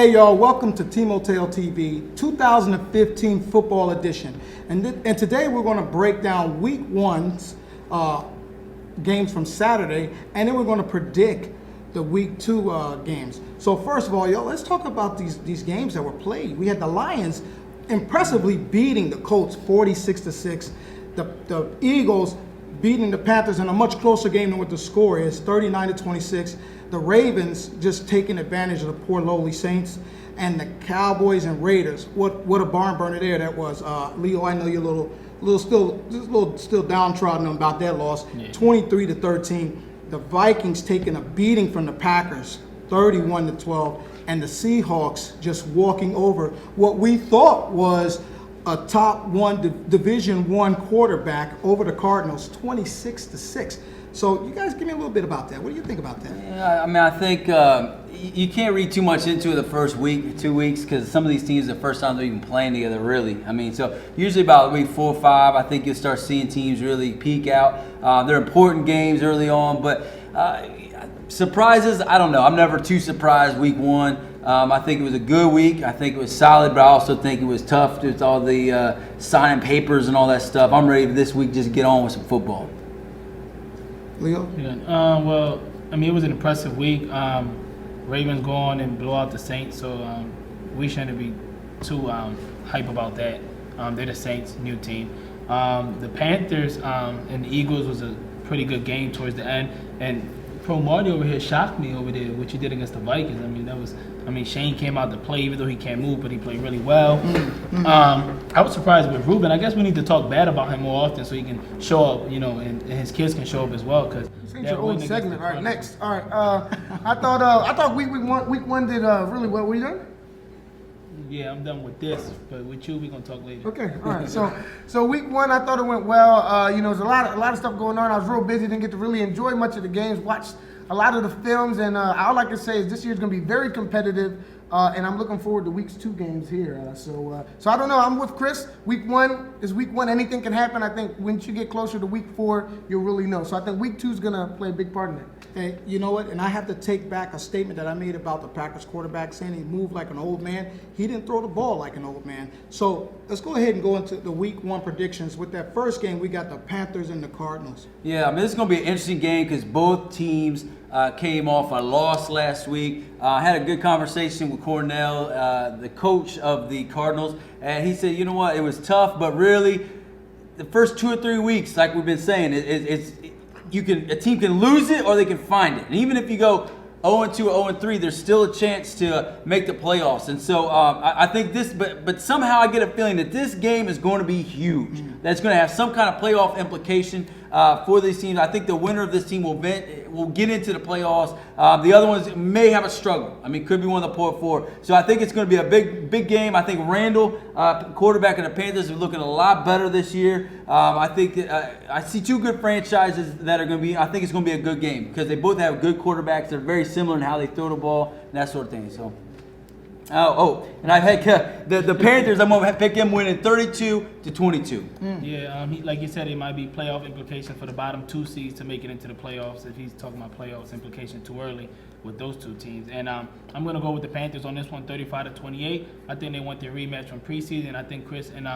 Hey y'all, welcome to Team Hotel TV 2015 football edition. And today we're going to break down week one's games from Saturday, and then we're going to predict the week two games. So first of all, y'all, let's talk about these games that were played. We had the Lions impressively beating the Colts 46-6. The Eagles beating the Panthers in a much closer game than what the score is, 39-26. The Ravens just taking advantage of the poor lowly Saints, and the Cowboys and Raiders. What a barn burner there that was. Leo, I know you're still downtrodden about that loss. Yeah. 23-13. The Vikings taking a beating from the Packers, 31-12, and the Seahawks just walking over what we thought was a top one Division I quarterback over the Cardinals, 26-6. So you guys give me a little bit about that. What do you think about that? Yeah, I mean, I think you can't read too much into it the first week, 2 weeks, because some of these teams, the first time they're even playing together, really. I mean, so usually about week 4 or 5, I think you'll start seeing teams really peak out. They're important games early on, but surprises, I don't know. I'm never too surprised week one. I think it was a good week. I think it was solid, but I also think it was tough with all the signing papers and all that stuff. I'm ready this week just get on with some football. Leo? Yeah. Well, I mean, it was an impressive week. Ravens go on and blow out the Saints, so we shouldn't be too hype about that. They're the Saints, new team. The Panthers and the Eagles was a pretty good game towards the end, and Pro Marty over here shocked me over there, what you did against the Vikings. I mean, Shane came out to play, even though he can't move, but he played really well. I was surprised with Ruben. I guess we need to talk bad about him more often so he can show up, and his kids can show up as well. Cause it's your old segment. All right, next. All right. I thought week one did really well. Were you done? Yeah, I'm done with this, but with you, we're gonna talk later. Okay, all right. So week one, I thought it went well. There's a lot of stuff going on. I was real busy, didn't get to really enjoy much of the games. Watched a lot of the films, and all I can say is this year's gonna be very competitive, and I'm looking forward to week's 2 games here. So I don't know. I'm with Chris. Week one is week one. Anything can happen. I think once you get closer to week 4, you'll really know. So I think week 2 is gonna play a big part in that. Hey, you know what? And I have to take back a statement that I made about the Packers quarterback saying he moved like an old man. He didn't throw the ball like an old man. So let's go ahead and go into the week 1 predictions. With that first game, we got the Panthers and the Cardinals. Yeah, I mean, this is going to be an interesting game because both teams came off a loss last week. I had a good conversation with Cornell, the coach of the Cardinals, and he said, you know what, it was tough, but really the first 2 or 3 weeks, like we've been saying, a team can lose it or they can find it. And even if you go 0-2 or 0-3, there's still a chance to make the playoffs. And so I think this, but somehow I get a feeling that this game is going to be huge. That's going to have some kind of playoff implication for these teams. I think the winner of this team will get into the playoffs. The other ones may have a struggle. I mean, could be one of the poor 4. So I think it's going to be a big game. I think Randall, quarterback of the Panthers, is looking a lot better this year. I think that, I see 2 good franchises that are going to be. I think it's going to be a good game because they both have good quarterbacks. They're very similar in how they throw the ball and that sort of thing. So. And I've had the Panthers. I'm gonna pick them winning 32-22. Yeah, like you said, it might be playoff implication for the bottom 2 seeds to make it into the playoffs. If he's talking about playoffs implication too early with those 2 teams, and I'm gonna go with the Panthers on this one, 35-28. I think they want their rematch from preseason. I think Chris and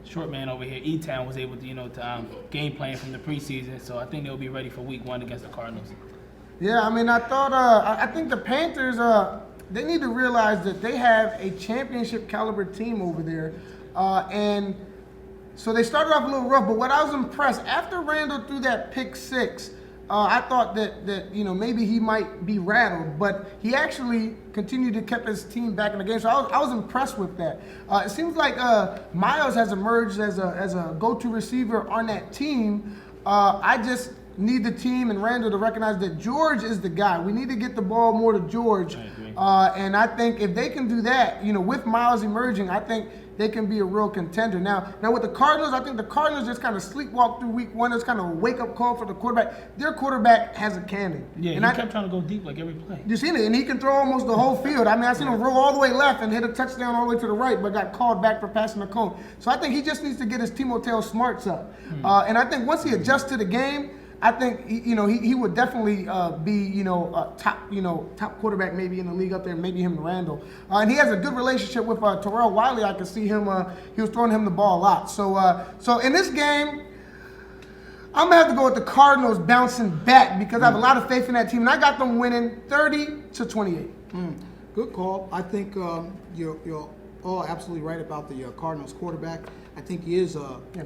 short man over here, E-Town, was able to to game plan from the preseason. So I think they'll be ready for week 1 against the Cardinals. Yeah, I mean, I think the Panthers they need to realize that they have a championship caliber team over there. And so they started off a little rough, but what I was impressed, after Randall threw that pick 6, I thought that maybe he might be rattled, but he actually continued to keep his team back in the game. So I was impressed with that. It seems like Miles has emerged as a go-to receiver on that team. I just need the team and Randall to recognize that George is the guy. We need to get the ball more to George. I agree. And I think if they can do that, with Miles emerging, I think they can be a real contender. Now with the Cardinals, I think the Cardinals just kind of sleepwalk through week 1. It's kind of a wake-up call for the quarterback. Their quarterback has a cannon. Yeah, and he kept trying to go deep like every play. You seen it, and he can throw almost the whole field. I mean, I seen him roll all the way left and hit a touchdown all the way to the right, but got called back for passing the cone. So I think he just needs to get his Team Hotel smarts up. And I think once he adjusts to the game, I think he would definitely be top quarterback maybe in the league up there, maybe him and Randall. And he has a good relationship with Terrell Wiley. I can see him. He was throwing him the ball a lot. So in this game, I'm gonna have to go with the Cardinals bouncing back because I have a lot of faith in that team, and I got them winning 30-28. Good call. I think you're all absolutely right about the Cardinals quarterback. I think he is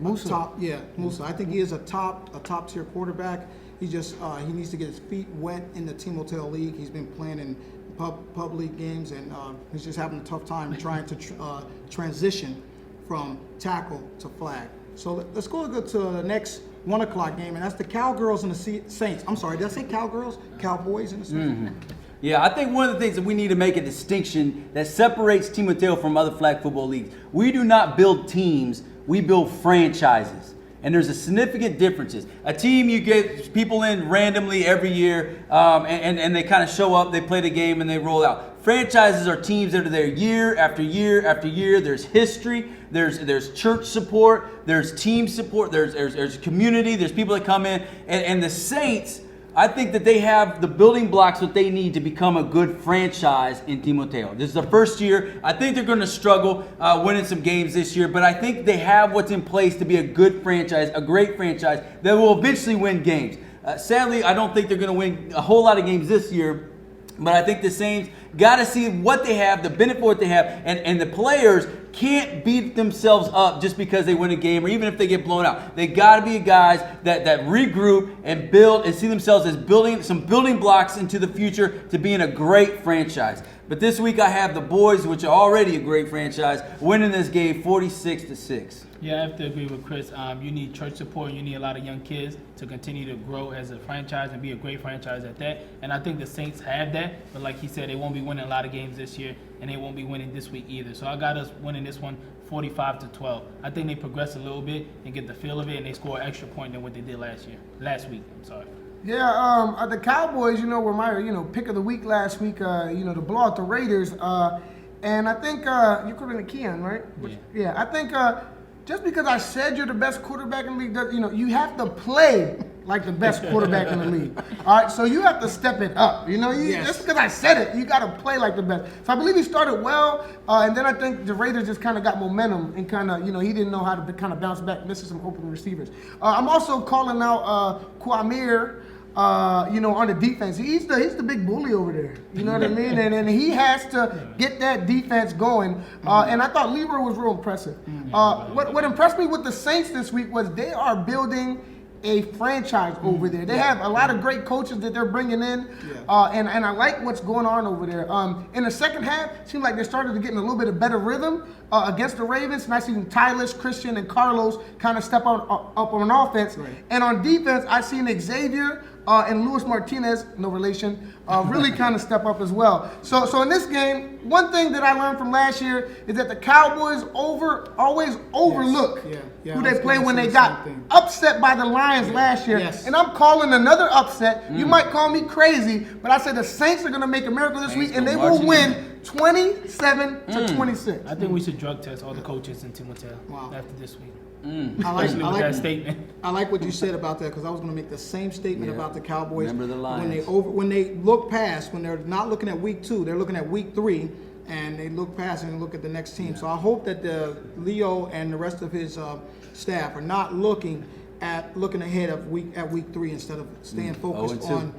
Musa. Musa. I think he is a top tier quarterback. He just he needs to get his feet wet in the Team Hotel League. He's been playing in pub league games, and he's just having a tough time trying to transition from tackle to flag. So let's go to the next 1 o'clock game, and that's the Cowgirls and the Saints. I'm sorry, did I say Cowgirls? Cowboys and the Saints. Yeah, I think one of the things that we need to make a distinction that separates Team Mateo from other flag football leagues. We do not build teams, we build franchises. And there's a significant differences. A team, you get people in randomly every year, and they kind of show up, they play the game, and they roll out. Franchises are teams that are there year after year after year. There's history, there's church support, there's team support, there's community, there's people that come in. And the Saints, I think that they have the building blocks that they need to become a good franchise in Team Mateo. This is the first year. I think they're going to struggle winning some games this year, but I think they have what's in place to be a good franchise, a great franchise that will eventually win games. Sadly, I don't think they're going to win a whole lot of games this year, but I think the Saints got to see what they have, the benefit of what they have, and the players can't beat themselves up just because they win a game or even if they get blown out. They got to be guys that regroup and build and see themselves as building some building blocks into the future to being a great franchise. But this week I have the boys, which are already a great franchise, winning this game 46-6. Yeah, I have to agree with Chris. You need church support. You need a lot of young kids to continue to grow as a franchise and be a great franchise at that. And I think the Saints have that. But like he said, they won't be winning a lot of games this year, and they won't be winning this week either. So I got us winning this one 45-12. I think they progress a little bit and get the feel of it, and they score an extra point than what they did last week. I'm sorry. Yeah, the Cowboys, were my, pick of the week last week, to blow out the Raiders. And I think you're calling it Keon, right? Yeah, I think just because I said you're the best quarterback in the league, you have to play like the best quarterback in the league. All right, so you have to step it up. Yes. Just because I said it, you got to play like the best. So I believe he started well, and then I think the Raiders just kind of got momentum and kind of, he didn't know how to kind of bounce back, missing some open receivers. I'm also calling out Kwamir. On the defense, he's the big bully over there. You know what I mean? And he has to get that defense going. And I thought Leroy was real impressive. What impressed me with the Saints this week was they are building a franchise over there. They have a lot of great coaches that they're bringing in, and I like what's going on over there. In the second half, it seemed like they started to get in a little bit of better rhythm against the Ravens, and I seen Tyler, Christian, and Carlos kind of step up on offense. Right. And on defense, I seen Xavier and Luis Martinez, no relation, really kind of step up as well. So in this game, one thing that I learned from last year is that the Cowboys always overlook Yeah, who I they was play gonna when say they the got same thing. upset by the Lions last year. Yes. And I'm calling another upset. You might call me crazy, but I said the Saints are going to make a miracle this week, and they will win 27-26. I think we should drug test all the coaches in Team Mateo Wow. after this week. I Especially with that statement. I like what you said about that because I was going to make the same statement Yeah. about the Cowboys. Remember the Lions. When they look past, when they're not looking at week 2, they're looking at week 3, and they look past and look at the next team. So I hope that Leo and the rest of his staff are not looking ahead of week 3 instead of staying focused 0-2. on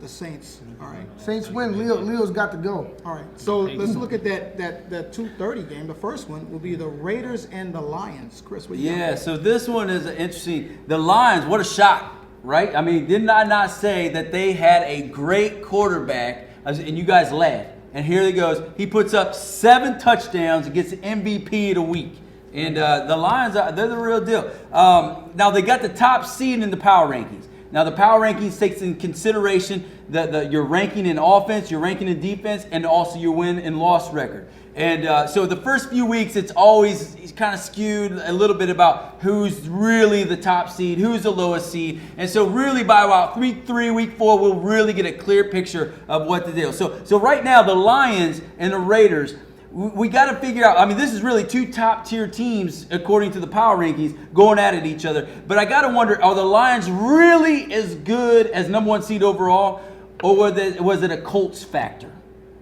the Saints. All right. Saints win. Leo's got to go. All right, so let's look at that 2:30 game. The first one will be the Raiders and the Lions. Chris, what you got? Yeah, so this one is interesting. The Lions, what a shock, right? I mean, did I not say that they had a great quarterback, and you guys laughed. And here he goes. He puts up 7 touchdowns and gets the MVP of the week. And the Lions, they're the real deal. Now, they got the top seed in the power rankings. Now, the power rankings takes in consideration your ranking in offense, your ranking in defense, and also your win and loss record. And so the first few weeks, it's kind of skewed a little bit about who's really the top seed, who's the lowest seed. And so really by about week 4, we'll really get a clear picture of what the deal. So right now, the Lions and the Raiders, we got to figure out. I mean, this is really two top-tier teams according to the power rankings going at each other. But I got to wonder, are the Lions really as good as number 1 seed overall, or was it a Colts factor?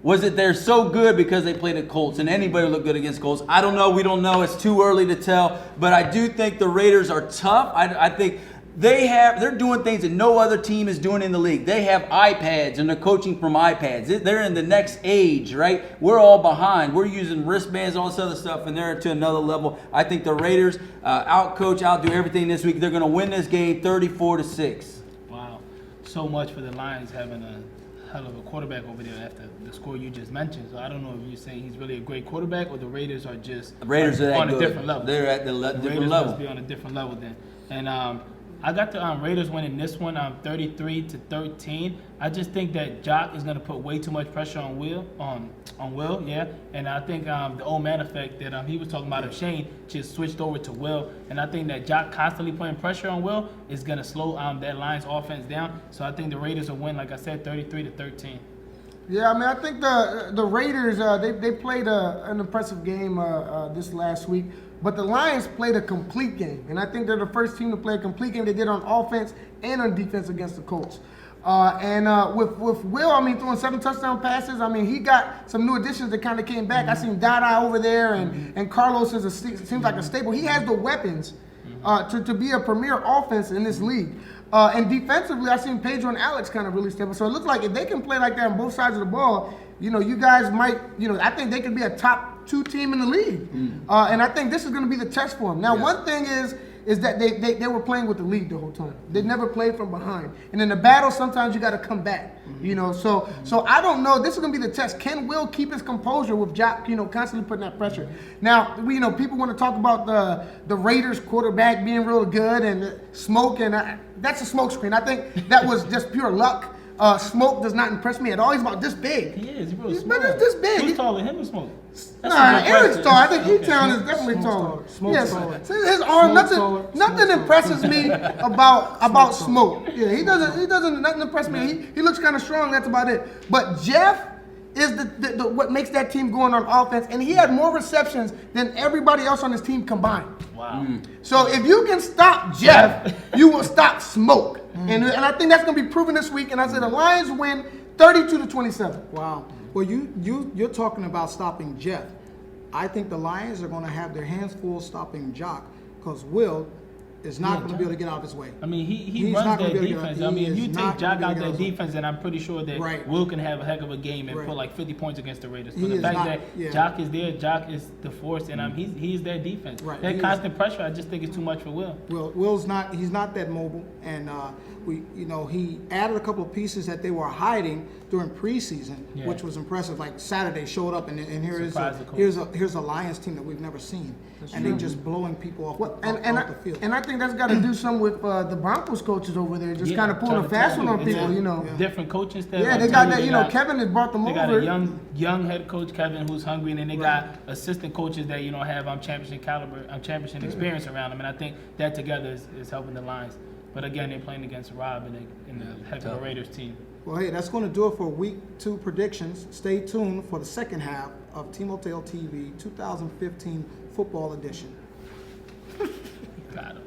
Was it they're so good because they played the Colts and anybody look good against Colts? I don't know. We don't know. It's too early to tell. But I do think the Raiders are tough. I think they're doing things that no other team is doing in the league. They have iPads and they're coaching from iPads. They're in the next age, right? We're all behind. We're using wristbands, all this other stuff, and they're to another level. I think the Raiders outdo everything this week. They're going to win this game 34-6. Wow. So much for the Lions having a hell of a quarterback over there after the score you just mentioned. So I don't know if you're saying he's really a great quarterback or the Raiders are just The Raiders are that on good. a different level. They're at the The different Raiders level. must be on a different level then. And I got the Raiders winning this one 33-13. I just think that Jock is going to put way too much pressure on Will, yeah. And I think the old man effect that he was talking about of Shane just switched over to Will. And I think that Jock constantly putting pressure on Will is going to slow that Lions offense down. So I think the Raiders will win, like I said, 33-13. Yeah, I mean, I think the Raiders they played an impressive game this last week, but the Lions played a complete game, and I think they're the first team to play a complete game. They did on offense and on defense against the Colts. With Will, I mean, throwing 7 touchdown passes. I mean, he got some new additions that kind of came back. I seen Dada over there, and Carlos seems like a staple. He has the weapons to be a premier offense in this league. And defensively, I seen Pedro and Alex kind of really step up. So it looks like if they can play like that on both sides of the ball, you guys might, I think they could be a top 2 team in the league. And I think this is going to be the test for them. Now, one thing is that they were playing with the lead the whole time. They never played from behind. And in the battle, sometimes you got to come back. So I don't know. This is going to be the test. Can Will keep his composure with Jock, constantly putting that pressure? Now, people want to talk about the Raiders quarterback being real good and Smoke, and that's a smoke screen. I think that was just pure luck. Smoke does not impress me at all. He's about this big. He is. He's real He's small. about this big. Who's taller, him or Smoke? Eric's tall. I think E-Town is definitely taller. Smoke's Yes, taller. see, his arm. Smoke's Nothing taller. impresses me about Smoke. Yeah, he doesn't. Nothing impresses me. He looks kind of strong. That's about it. But Jeff is the what makes that team going on offense, and he had more receptions than everybody else on his team combined. Wow. So if you can stop Jeff, you will stop Smoke. And I think that's going to be proven this week. And I said the Lions win 32-27. Wow. Well, you're talking about stopping Jeff. I think the Lions are going to have their hands full stopping Jock because Will is not going to be able to get out of his way. I mean, he He's runs not gonna that be able to get defense. out- I mean, he if you is take not Jock gonna out be able that to get out. defense, then I'm pretty sure that Right. Will can have a heck of a game and Right. put like 50 points against the Raiders. He But the is fact not- that yeah. Jock is there, Jock is the force, and he's their defense. Right. That He is. constant pressure, I just think is too much for Will. Will's not. He's not that mobile, and he added a couple of pieces that they were hiding during preseason, Yeah. which was impressive. Like Saturday showed up, and here is Surprised the coach. here's a Lions team that we've never seen, and they're just blowing people off, Well, off the field. and I think that's got to do some with the Broncos coaches over there, just Yeah, kind of pulling a trying to fast tell one on you, it's people, a Different coaching staff. Yeah, I'm they telling got you, that. Kevin has brought them They over. got a young head coach Kevin who's hungry, and then they got assistant coaches that have championship caliber, championship experience around them, and I think that together is helping the Lions. But again, they're playing against Rob and the heck of a Raiders team. Well, hey, that's going to do it for Week 2 predictions. Stay tuned for the second half of Team Hotel TV 2015 Football Edition. Got him.